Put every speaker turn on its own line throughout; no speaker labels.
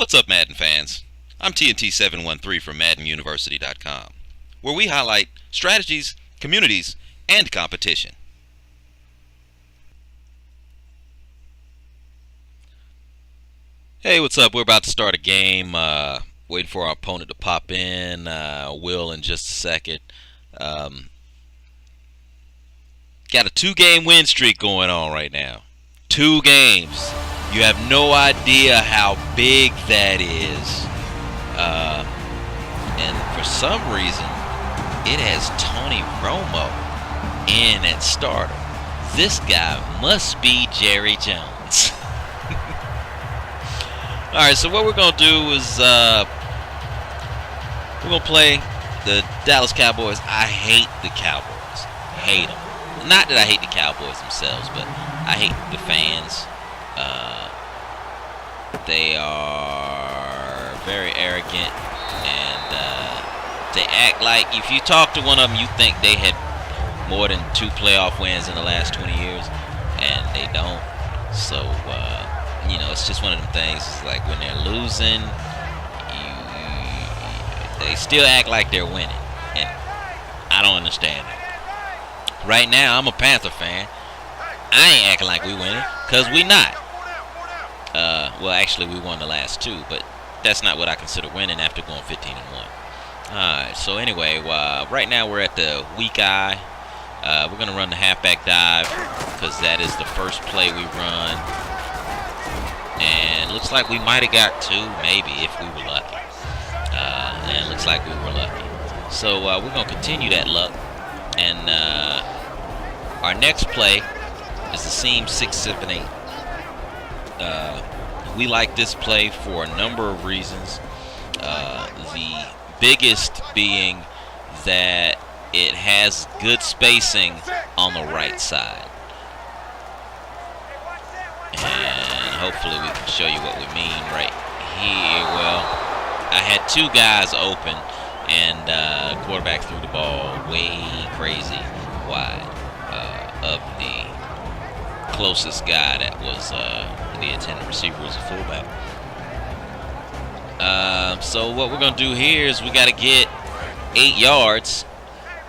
What's up, Madden fans? I'm TNT713 from MaddenUniversity.com, where we highlight strategies, communities, and competition. Hey, what's up? We're about to start a game. Waiting for our opponent to pop in. Will in just a second. Um, got a 2-game win streak going on right now. 2 games. You have no idea how big that is. And for some reason, it has Tony Romo in at starter. This guy must be Jerry Jones. Alright, so what we're going to do is we're going to play the Dallas Cowboys. I hate the Cowboys. Hate them. Not that I hate the Cowboys themselves, but I hate the fans. They are very arrogant, and they act like if you talk to one of them, you think they had more than 2 playoff wins in the last 20 years, and they don't. So, it's just one of them things. It's like when they're losing, they still act like they're winning, and I don't understand it. Right now, I'm a Panther fan. I ain't acting like we winning, because we not. Well, actually, we won the last 2, but that's not what I consider winning after going 15-1. Alright, so anyway, right now we're at the weak eye. We're going to run the halfback dive, because that is the first play we run. And looks like we might have got 2, maybe, if we were lucky. And it looks like we were lucky. So we're going to continue that luck. And our next play is the seam 6, 7, 8. We like this play for a number of reasons. The biggest being that it has good spacing on the right side. And hopefully we can show you what we mean right here. Well, I had 2 guys open, and the quarterback threw the ball way crazy wide of the closest guy that was the intended receiver was a fullback. So what we're going to do here is we got to get 8 yards.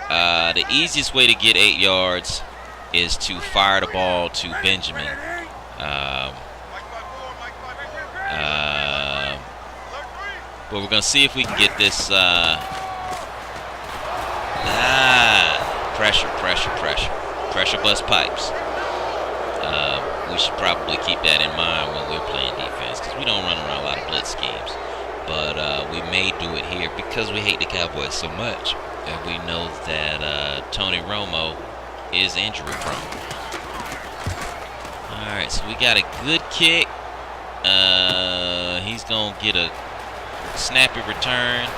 The easiest way to get 8 yards is to fire the ball to Benjamin. But we're going to see if we can get this. Pressure bust pipes. We should probably keep that in mind when we're playing defense, because we don't run around a lot of blitz schemes. But we may do it here because we hate the Cowboys so much, and we know that Tony Romo is injury prone. Alright, so we got a good kick. He's going to get a snappy return.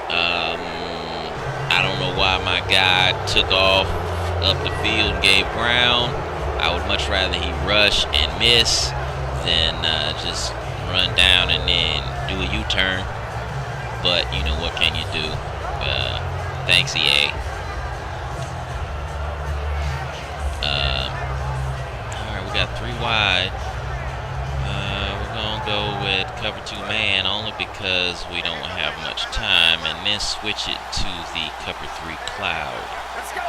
I don't know why my guy took off up the field and gave ground. I would much rather he rush and miss than just run down and then do a U-turn. But, what can you do? Thanks, EA. Alright, we got 3 wide. We're going to go with cover 2 man only because we don't have much time, and then switch it to the cover 3 cloud. Let's go.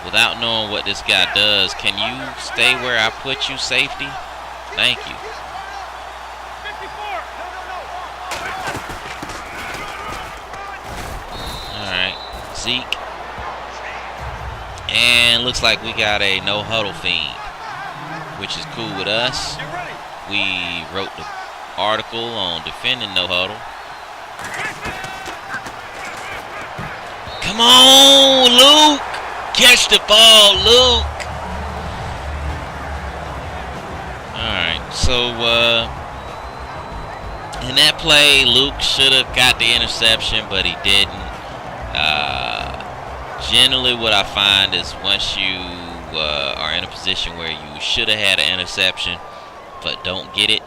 Without knowing what this guy does, can you stay where I put you, safety? Thank you. Alright, Zeke. And looks like we got a no huddle fiend, which is cool with us. We wrote the article on defending no huddle. Come on, Luke! Catch the ball, Luke! Alright, so in that play, Luke should have got the interception, but he didn't. Generally, what I find is once you are in a position where you should have had an interception, but don't get it,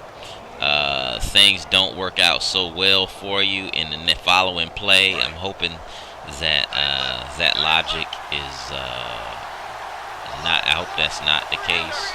things don't work out so well for you in the following play. I'm hoping that logic is not. I hope that's not the case.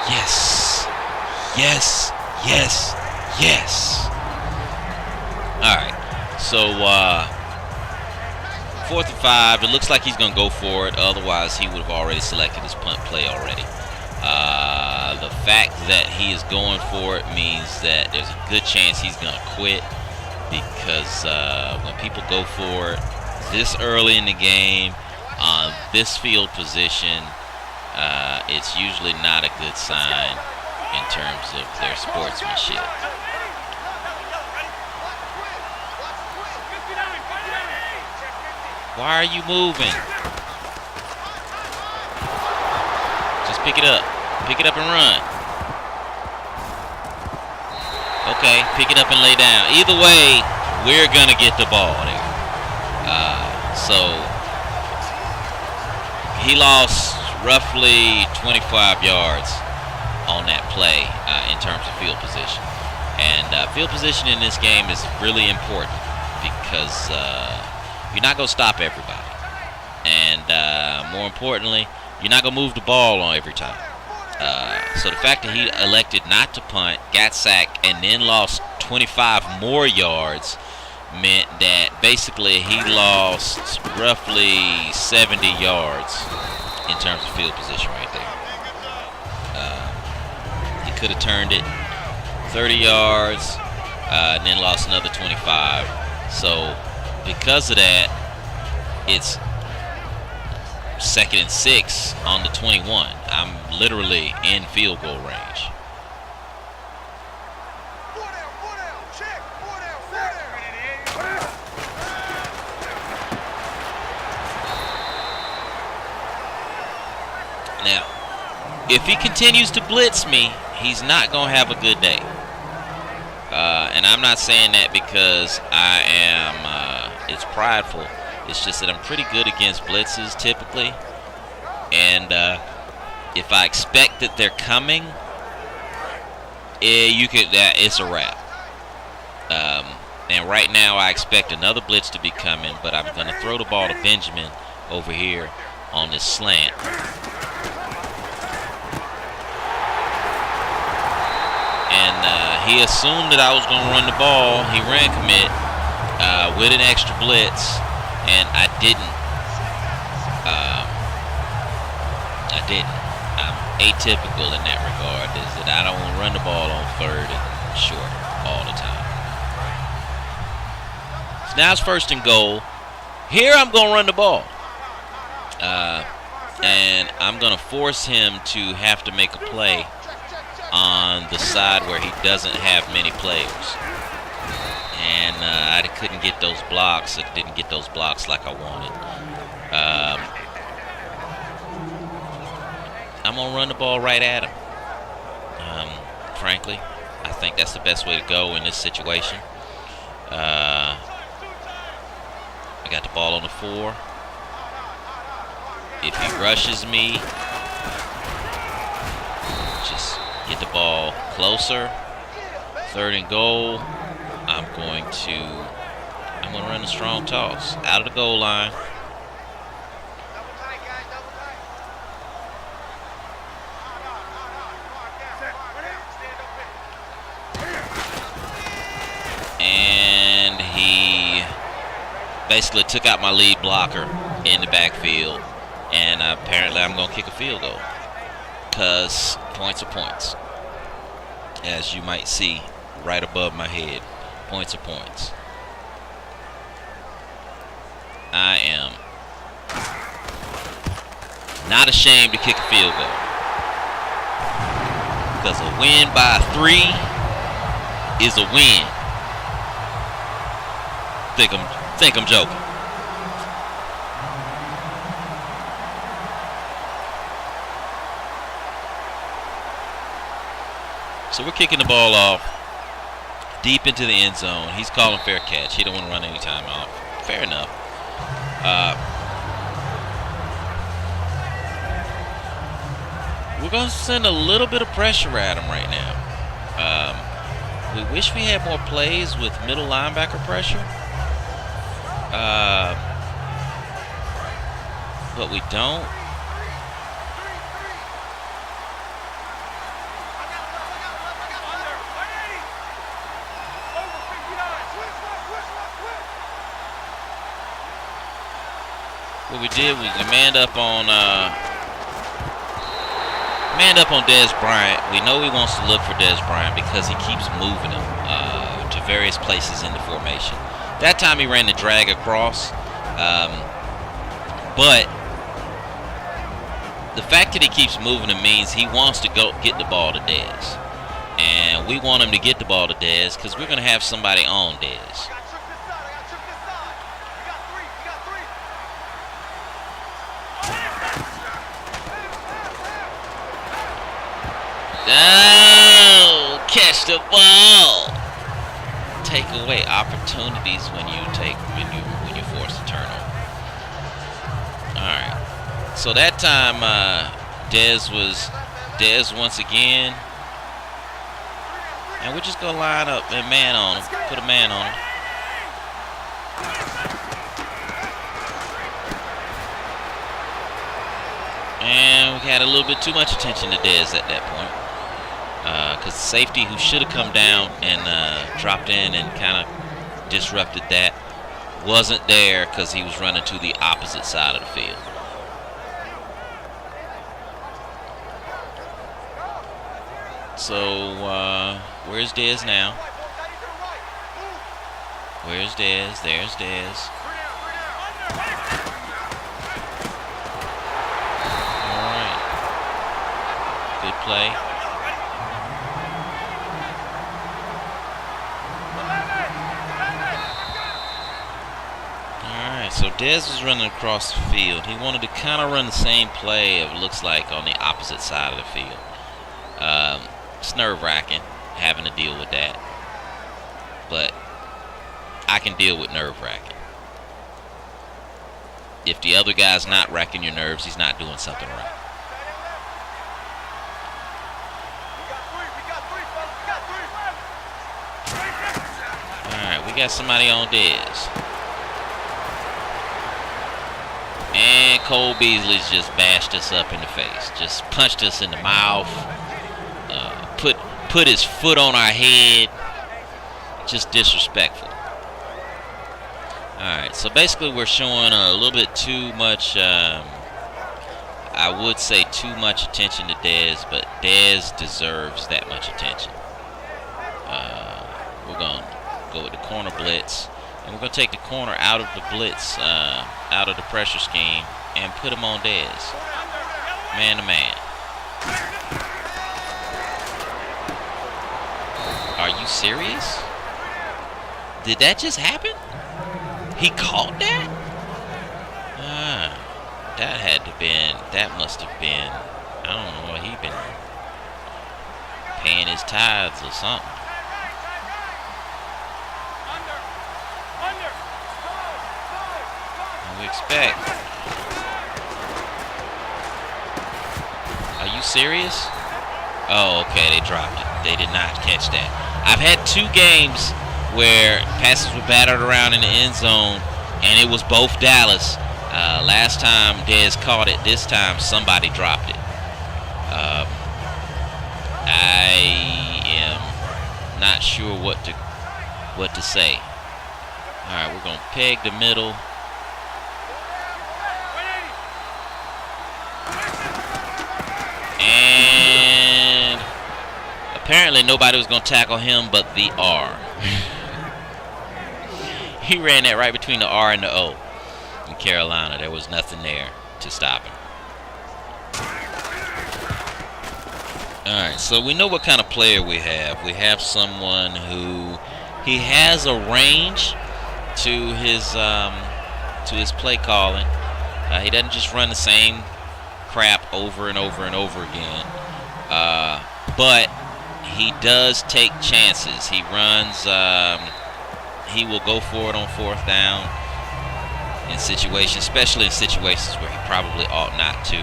Yes. Yes. Yes. Yes. All right. So 4th and 5. It looks like he's going to go for it. Otherwise, he would have already selected his punt play already. The fact that he is going for it means that there's a good chance he's going to quit, because when people go for it this early in the game on this field position, it's usually not a good sign in terms of their sportsmanship. Why are you moving? Just pick it up. Pick it up and run. Okay, pick it up and lay down. Either way, we're going to get the ball there. So he lost roughly 25 yards on that play in terms of field position. And field position in this game is really important, because you're not going to stop everybody. And more importantly, you're not going to move the ball on every time. So the fact that he elected not to punt, got sacked, and then lost 25 more yards meant that basically he lost roughly 70 yards in terms of field position right there. He could have turned it 30 yards and then lost another 25. So because of that, it's 2nd and 6 on the 21. I'm literally in field goal range. Now, if he continues to blitz me, he's not going to have a good day. And I'm not saying that because I am, it's prideful. It's just that I'm pretty good against blitzes typically. And if I expect that they're coming, it's a wrap. And right now I expect another blitz to be coming, but I'm going to throw the ball to Benjamin over here on this slant. And he assumed that I was going to run the ball. He ran commit with an extra blitz, and I didn't. I'm atypical in that regard, is that I don't want to run the ball on 3rd and short all the time. So now it's 1st and goal. Here I'm going to run the ball. And I'm going to force him to have to make a play on the side where he doesn't have many players. And I couldn't get those blocks. I didn't get those blocks like I wanted. I'm going to run the ball right at him. Frankly, I think that's the best way to go in this situation. I got the ball on the 4. If he rushes me, just get the ball closer. 3rd and goal. I'm going to run a strong toss out of the goal line. And he basically took out my lead blocker in the backfield. And apparently I'm going to kick a field goal, because points are points. As you might see right above my head, points are points. I am not ashamed to kick a field goal, because a win by 3 is a win. Think I'm joking. So we're kicking the ball off. deep into the end zone. He's calling fair catch. He don't want to run any time off. Fair enough. We're going to send a little bit of pressure at him right now. We wish we had more plays with middle linebacker pressure. But we don't. What we did was we manned up on Dez Bryant. We know he wants to look for Dez Bryant because he keeps moving him to various places in the formation. That time he ran the drag across, but the fact that he keeps moving him means he wants to go get the ball to Dez, and we want him to get the ball to Dez because we're going to have somebody on Dez. Oh, catch the ball. Take away opportunities when you force a turnover. All right. So that time Dez once again, and we're just gonna line up and man on him, put a man on him. And we had a little bit too much attention to Dez at that point. Because the safety who should have come down and dropped in and kind of disrupted that wasn't there because he was running to the opposite side of the field. So, where's Dez now? Where's Dez? There's Dez. All right. Good play. So Dez was running across the field. He wanted to kind of run the same play, it looks like, on the opposite side of the field. It's nerve-wracking having to deal with that. But I can deal with nerve-wracking. If the other guy's not racking your nerves, he's not doing something right. Alright, we got somebody on Dez. And Cole Beasley's just bashed us up in the face. Just punched us in the mouth. Put his foot on our head. Just disrespectful. Alright, so basically we're showing a little bit too much, I would say too much attention to Dez, but Dez deserves that much attention. We're going to go with the corner blitz. And we're going to take the corner out of the blitz, out of the pressure scheme, and put him on Dez. Man to man. Are you serious? Did that just happen? He caught that? That must have been, I don't know, he'd been paying his tithes or something. We expect. Are you serious? Oh, okay, they dropped it. They did not catch that. I've had 2 games where passes were battered around in the end zone, and it was both Dallas. Last time Dez caught it. This time somebody dropped it. I am not sure what to say. All right, we're gonna peg the middle. And apparently nobody was going to tackle him but the R. He ran that right between the R and the O. In Carolina, there was nothing there to stop him. Alright, so we know what kind of player we have. We have someone who, he has a range to his play calling. He doesn't just run the same crap over and over and over again, but he does take chances. He runs. He will go for it on 4th down in situations, especially in situations where he probably ought not to.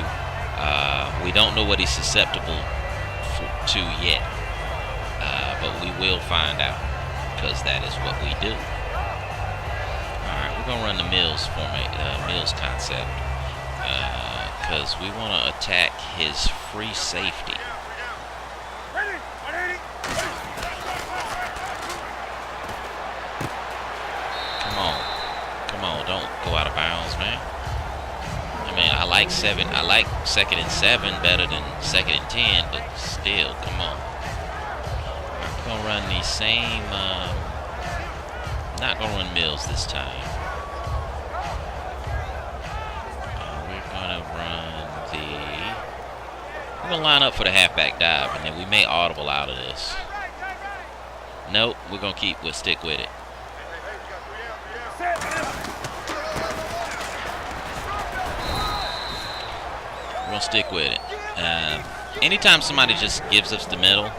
We don't know what he's susceptible to yet, but we will find out because that is what we do. All right, we're gonna run the Mills Mills concept because we want to attack his free safety. Come on, don't go out of bounds, man. I mean, I like 2nd and 7 better than 2nd and 10, but still, come on. We're gonna run the same. Not gonna run Mills this time. We're gonna line up for the halfback dive, and then we may audible out of this. Nope, we'll stick with it. We're gonna stick with it. Anytime somebody just gives us the middle,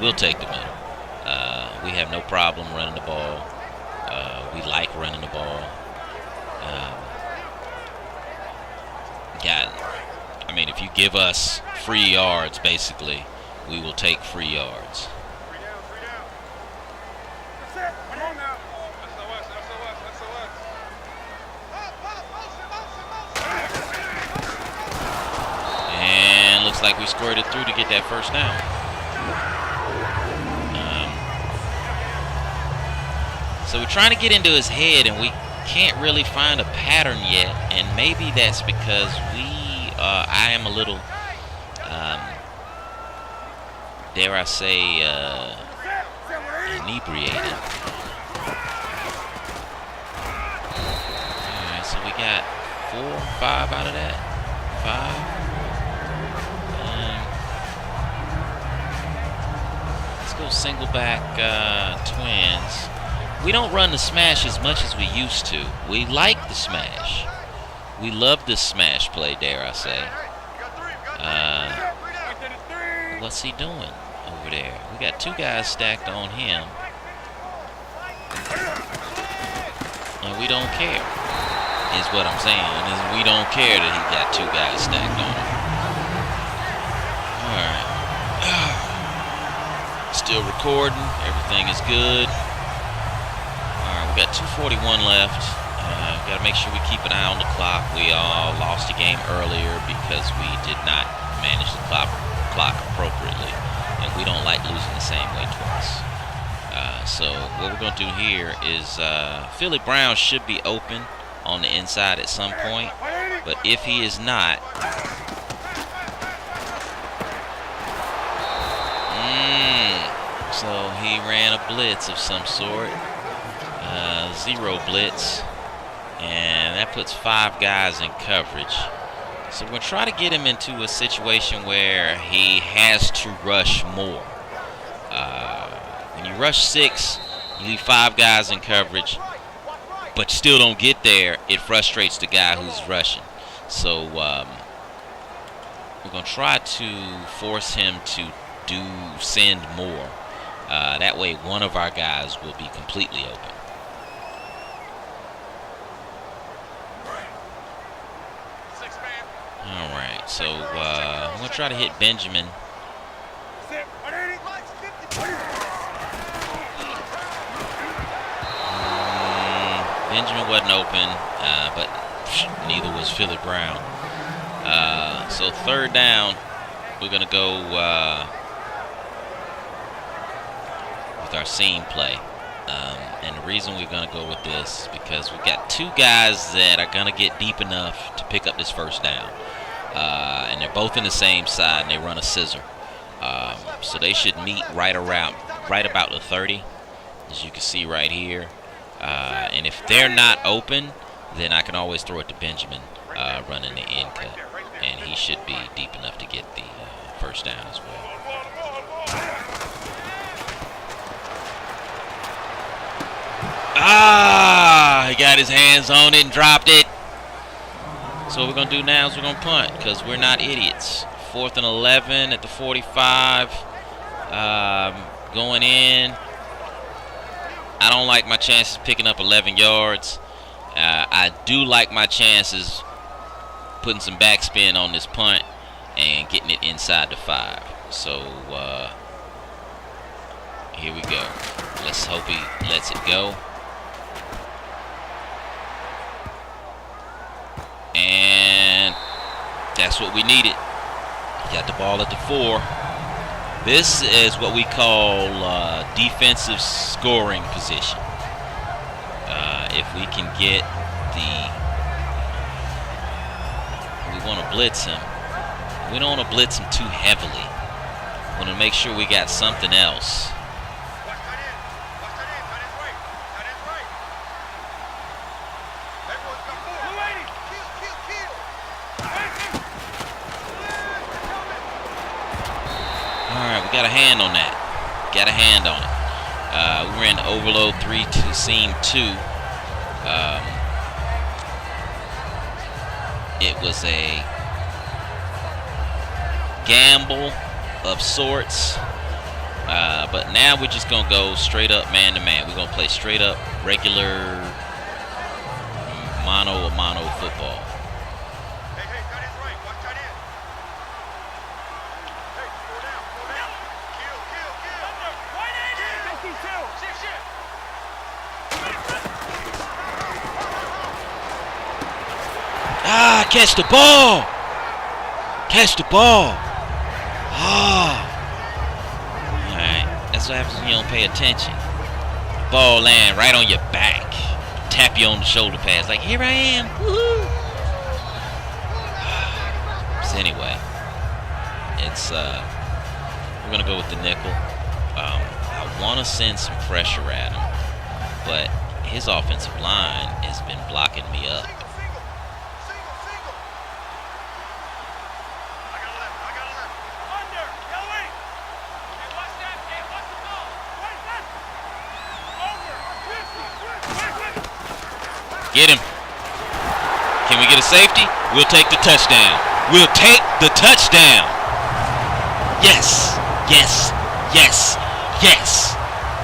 we'll take the middle. We have no problem running the ball. We like running the ball. I mean, if you give us free yards, basically, we will take free yards. And looks like we squirted through to get that 1st down. So we're trying to get into his head, and we can't really find a pattern yet. And maybe that's because I am a little, dare I say, inebriated. Alright, so we got 4 or 5 out of that. 5. Let's go single back twins. We don't run the smash as much as we used to. We like the smash. We love this smash play, dare I say. What's he doing over there? We got 2 guys stacked on him. And we don't care, is what I'm saying. We don't care that he got 2 guys stacked on him. Alright. Still recording. Everything is good. Alright, we got 2:41 left. Got to make sure we keep an eye on the clock. We all lost the game earlier because we did not manage the clock appropriately, and we don't like losing the same way twice. So what we're going to do here is Philly Brown should be open on the inside at some point, but if he is not, so he ran a blitz of some sort, 0 blitz. And that puts 5 guys in coverage. So we're going to try to get him into a situation where he has to rush more. When you rush 6, you leave 5 guys in coverage, but you still don't get there. It frustrates the guy who's rushing. So we're going to try to force him to send more. That way one of our guys will be completely open. Alright, so I'm going to try to hit Benjamin. Benjamin wasn't open, but neither was Philly Brown. So 3rd down, we're going to go with our seam play. And the reason we're going to go with this is because we've got 2 guys that are going to get deep enough to pick up this 1st down. And they're both in the same side, and they run a scissor. So they should meet right about the 30, as you can see right here. And if they're not open, then I can always throw it to Benjamin running the end cut. And he should be deep enough to get the 1st down as well. He got his hands on it and dropped it. So what we're going to do now is we're going to punt because we're not idiots. 4th and 11 at the 45. Going in, I don't like my chances picking up 11 yards. I do like my chances putting some backspin on this punt and getting it inside the 5. So here we go. Let's hope he lets it go. And that's what we needed. Got the ball at the 4. This is what we call defensive scoring position. If we can get we want to blitz him. We don't want to blitz him too heavily. We want to make sure we got something else. Alright, we got a hand on that. Got a hand on it. We ran overload 3 to seam 2. It was a gamble of sorts. But now we're just going to go straight up man-to-man. We're going to play straight up regular mano-a-mano football. Catch the ball! Catch the ball! Alright, that's what happens when you don't pay attention. Ball land right on your back. Tap you on the shoulder pads like, here I am! Woo-hoo! So anyway, it's we're gonna go with the nickel. I want to send some pressure at him, but his offensive line has been blocking me up. Get him. Can we get a safety? We'll take the touchdown. We'll take the touchdown. Yes. Yes. Yes. Yes.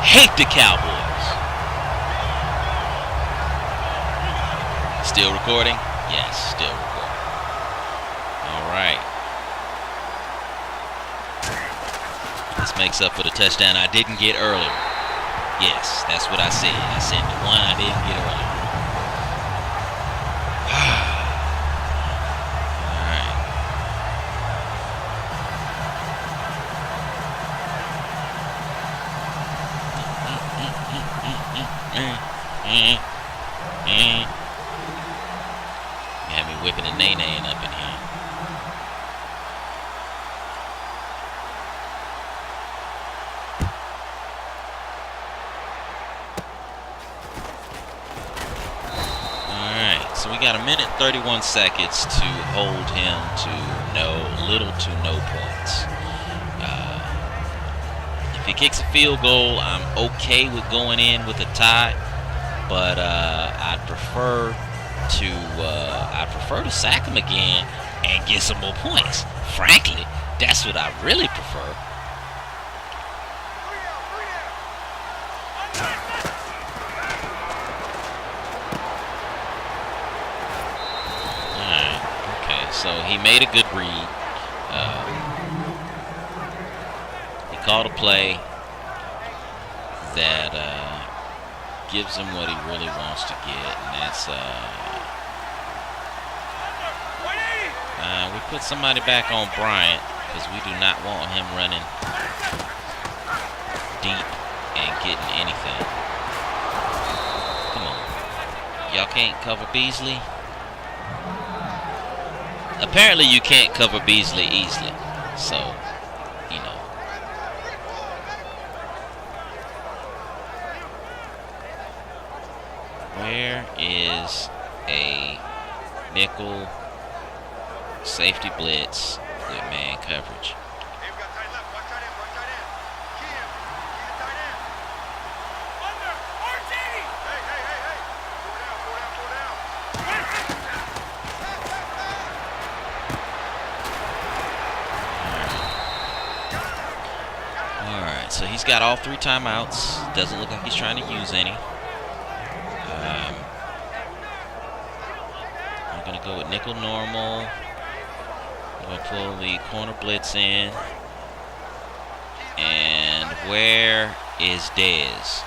Hate the Cowboys. Still recording? Yes, still recording. All right. This makes up for the touchdown I didn't get earlier. Yes, that's what I said. I said the one I didn't get earlier. You had me whipping a nay-naying up in here. Alright, so we got 1:31 seconds to hold him to little to no points. If he kicks a field goal, I'm okay with going in with a tie, but I'd prefer to sack him again and get some more points. Frankly, that's what I really prefer. Alright, okay, so he made a good read. He called a play that gives him what he really wants to get, and that's we put somebody back on Bryant because we do not want him running deep and getting anything. Come on, y'all can't cover Beasley. Apparently you can't cover Beasley easily, so you know. Where is a nickel safety blitz with man coverage? Alright, so he's got all 3 timeouts. Doesn't look like he's trying to use any. I'm going to go with nickel normal. I'm going to pull the corner blitz in. And where is Dez?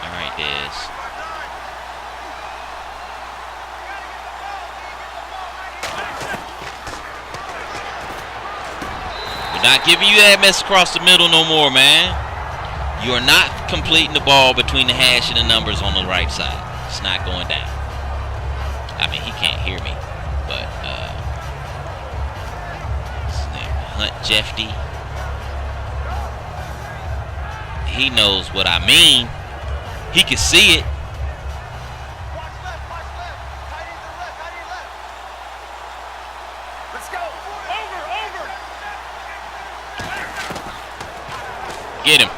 Alright, Dez. Not giving you that mess across the middle no more, man. You are not completing the ball between the hash and the numbers on the right side. It's not going down. I mean, he can't hear me, but his name Hunt Jeffy. He knows what I mean. He can see it. Get him.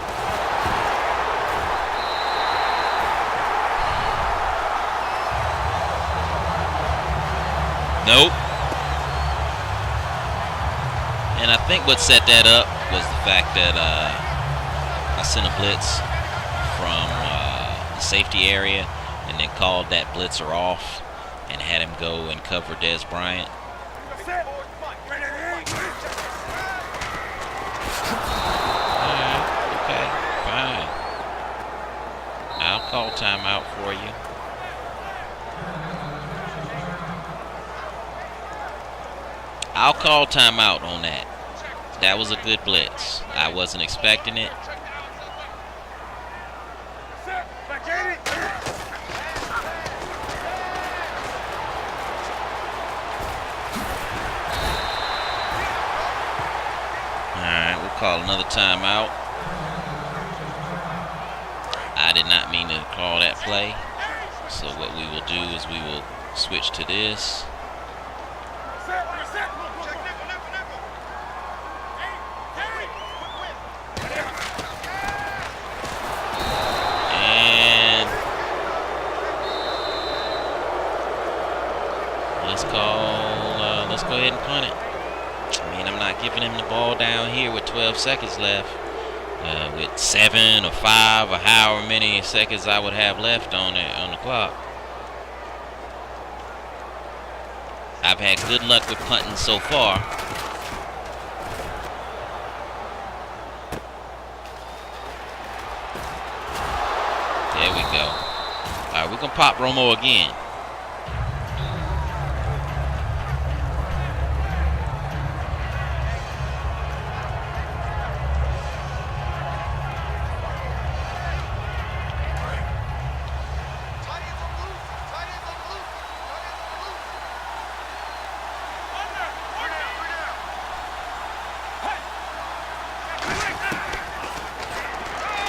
Nope. And I think what set that up was the fact that I sent a blitz from the safety area and then called that blitzer off and had him go and cover Dez Bryant. I'll call timeout for you. I'll call timeout on that. That was a good blitz. I wasn't expecting it. Alright, we'll call another timeout. I did not mean to call that play. So what we will do is we will switch to this. And let's go ahead and punt it. I mean, I'm not giving him the ball down here with 12 seconds left. With 7 or 5 or however many seconds I would have left on the clock. I've had good luck with punting so far. There we go. Alright, we're gonna pop Romo again.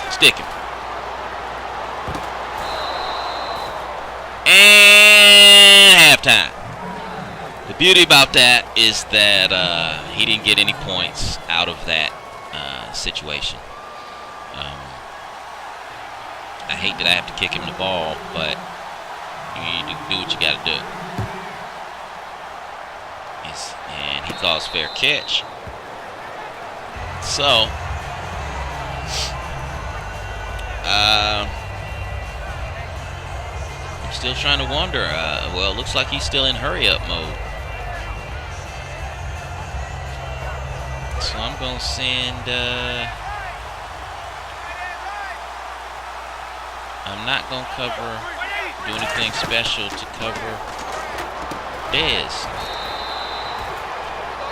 Stick him. And halftime. The beauty about that is that he didn't get any points out of that situation. I hate that I have to kick him the ball, but you need to do what you got to do. And he calls fair catch. So I'm still trying to wonder. Well, it looks like he's still in hurry-up mode. So I'm going to send... I'm not going to do anything special to cover Dez.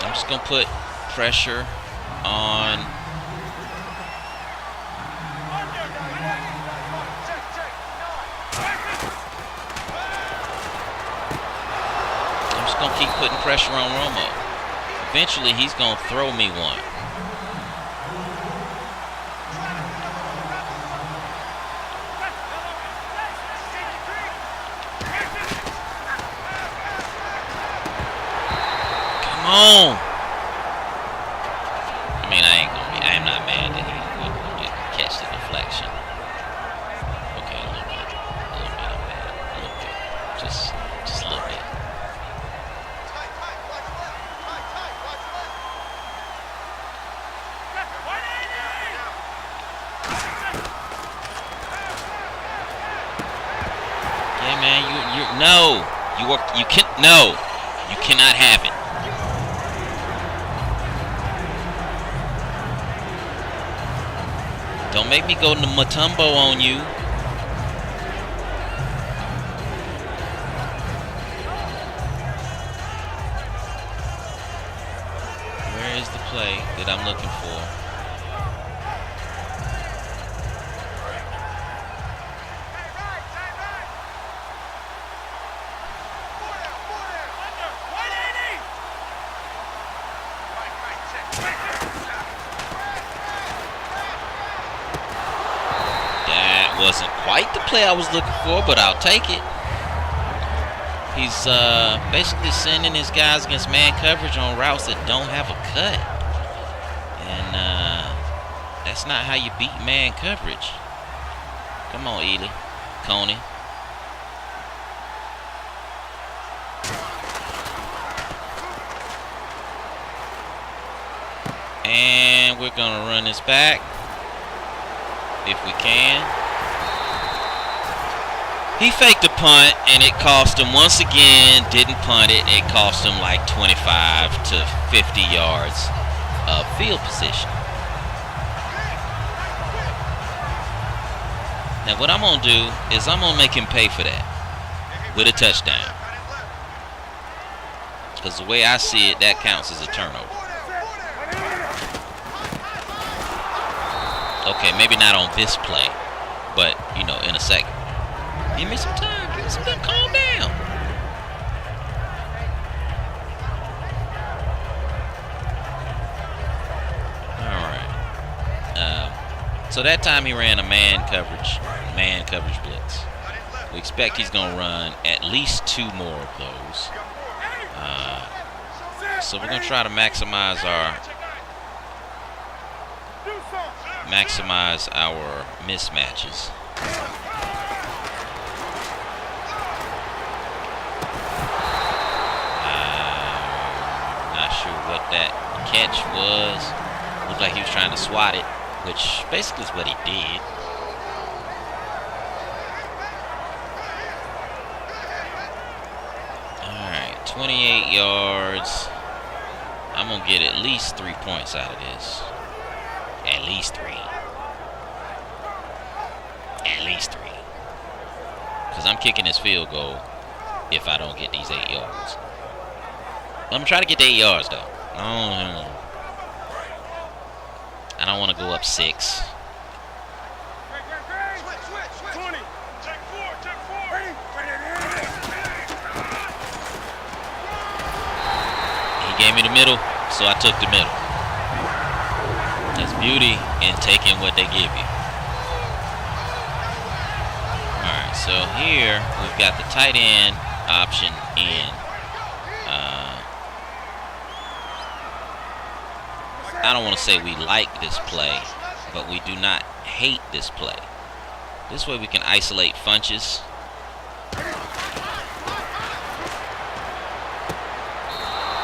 I'm just going to put pressure on... Gonna keep putting pressure on Romo. Eventually he's gonna throw me one. Come on. I mean, I am not mad that he didn't catch the deflection. Okay, a little bit I'm mad. A little bit. Just a little bit. No. No. You cannot have it. Don't make me go to Mutombo on you. Where is the play that I'm looking for? Wasn't quite the play I was looking for, but I'll take it. He's basically sending his guys against man coverage on routes that don't have a cut. And that's not how you beat man coverage. Come on, Ely. Coney. And we're going to run this back if we can. He faked a punt, and it cost him once again. Didn't punt it. It cost him like 25 to 50 yards of field position. Now what I'm going to do is I'm going to make him pay for that with a touchdown. Because the way I see it, that counts as a turnover. Okay, maybe not on this play, but, you know, in a second. Give me some time. Give me some time. Calm down. All right. So that time he ran a man coverage blitz. We expect he's going to run at least 2 more of those. So we're going to try to maximize our mismatches. Not sure what that catch was. Looked like he was trying to swat it, which basically is what he did. Alright, 28 yards. I'm going to get at least 3 points out of this. At least 3. At least 3. Because I'm kicking this field goal if I don't get these 8 yards. I'm going to try to get the 8 yards, though. I don't want to go up 6. He gave me the middle, so I took the middle. That's beauty in taking what they give you. Alright, so here we've got the tight end option in. I don't want to say we like this play, but we do not hate this play. This way we can isolate Funches.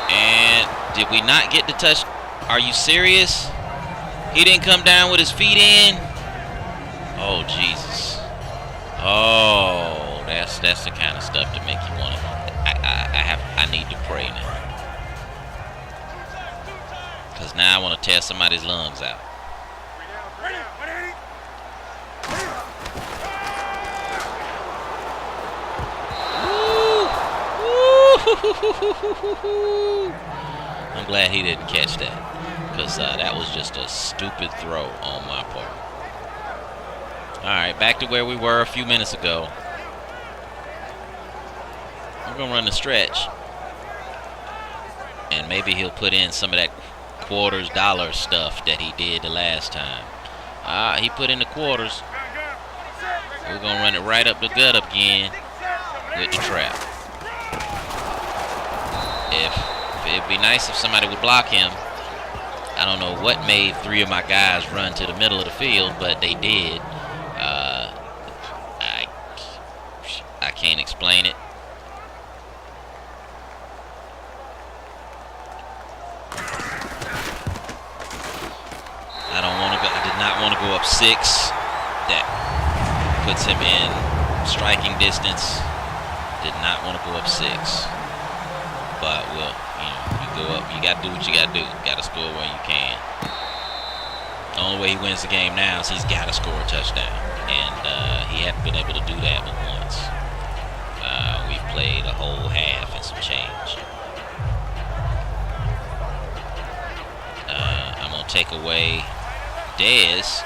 And did we not get the touch? Are you serious? He didn't come down with his feet in? Oh, Jesus. Oh, that's the kind of stuff to make you want to. I need to pray now. Because now I want to tear somebody's lungs out. I'm glad he didn't catch that. Because that was just a stupid throw on my part. Alright, back to where we were a few minutes ago. We're going to run the stretch. And maybe he'll put in some of that quarters, dollar stuff that he did the last time. He put in the quarters. We're going to run it right up the gut again with the trap. It'd be nice if somebody would block him. I don't know what made 3 of my guys run to the middle of the field, but they did. I can't explain it. I did not want to go up 6. That puts him in striking distance. Did not want to go up 6. But, well, you go up. You got to do what you got to do. Got to score where you can. The only way he wins the game now is he's got to score a touchdown. And he hasn't been able to do that but once. We've played a whole half and some change. I'm going to take away Dez.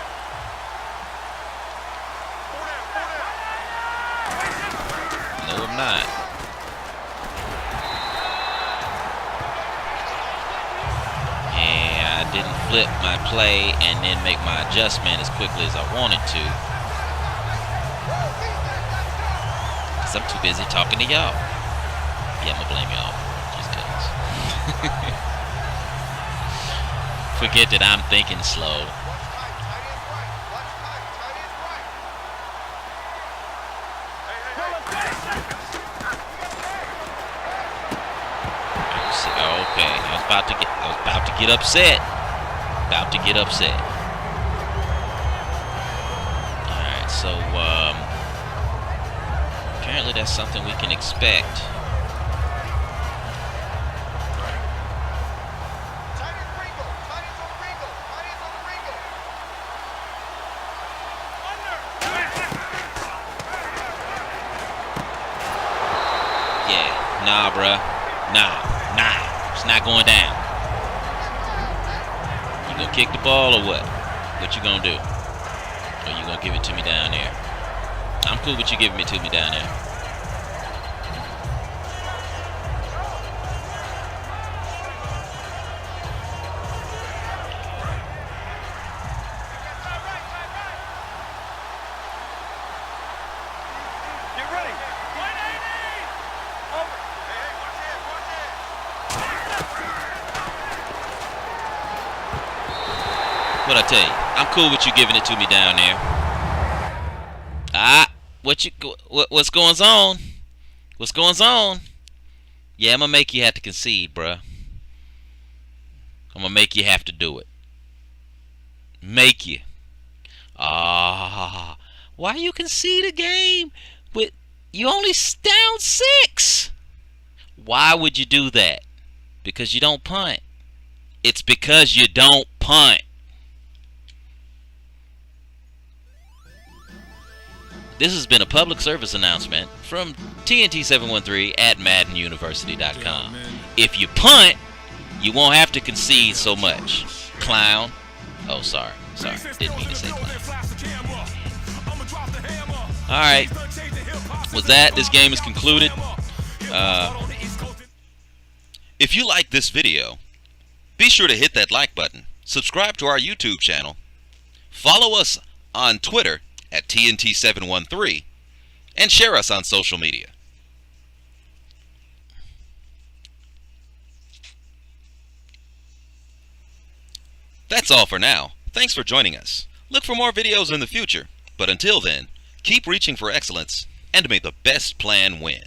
No, I'm not. And I didn't flip my play and then make my adjustment as quickly as I wanted to. Because I'm too busy talking to y'all. Yeah, I'm going to blame y'all. Just cause. Forget that I'm thinking slow. Okay, I was about to get upset. About to get upset. Alright, so apparently that's something we can expect. Yeah, nah, bruh. Nah. It's not going down. You gonna kick the ball or what? What you gonna do? Or you gonna give it to me down there? I'm cool with you giving it to me down there. What I tell you? I'm cool with you giving it to me down there. What's going on? What's going on? Yeah, I'm gonna make you have to concede, bruh. I'm gonna make you have to do it. Make you. Why you concede a game with you only down 6? Why would you do that? Because you don't punt. It's because you don't punt. This has been a public service announcement from TNT713 at MaddenUniversity.com. If you punt, you won't have to concede so much. Clown. Oh, sorry. Didn't mean to say clown. Alright. With that, this game is concluded. If you like this video, be sure to hit that like button. Subscribe to our YouTube channel. Follow us on Twitter at TNT713 and share us on social media. That's all for now. Thanks for joining us. Look for more videos in the future, but until then, keep reaching for excellence and may the best plan win.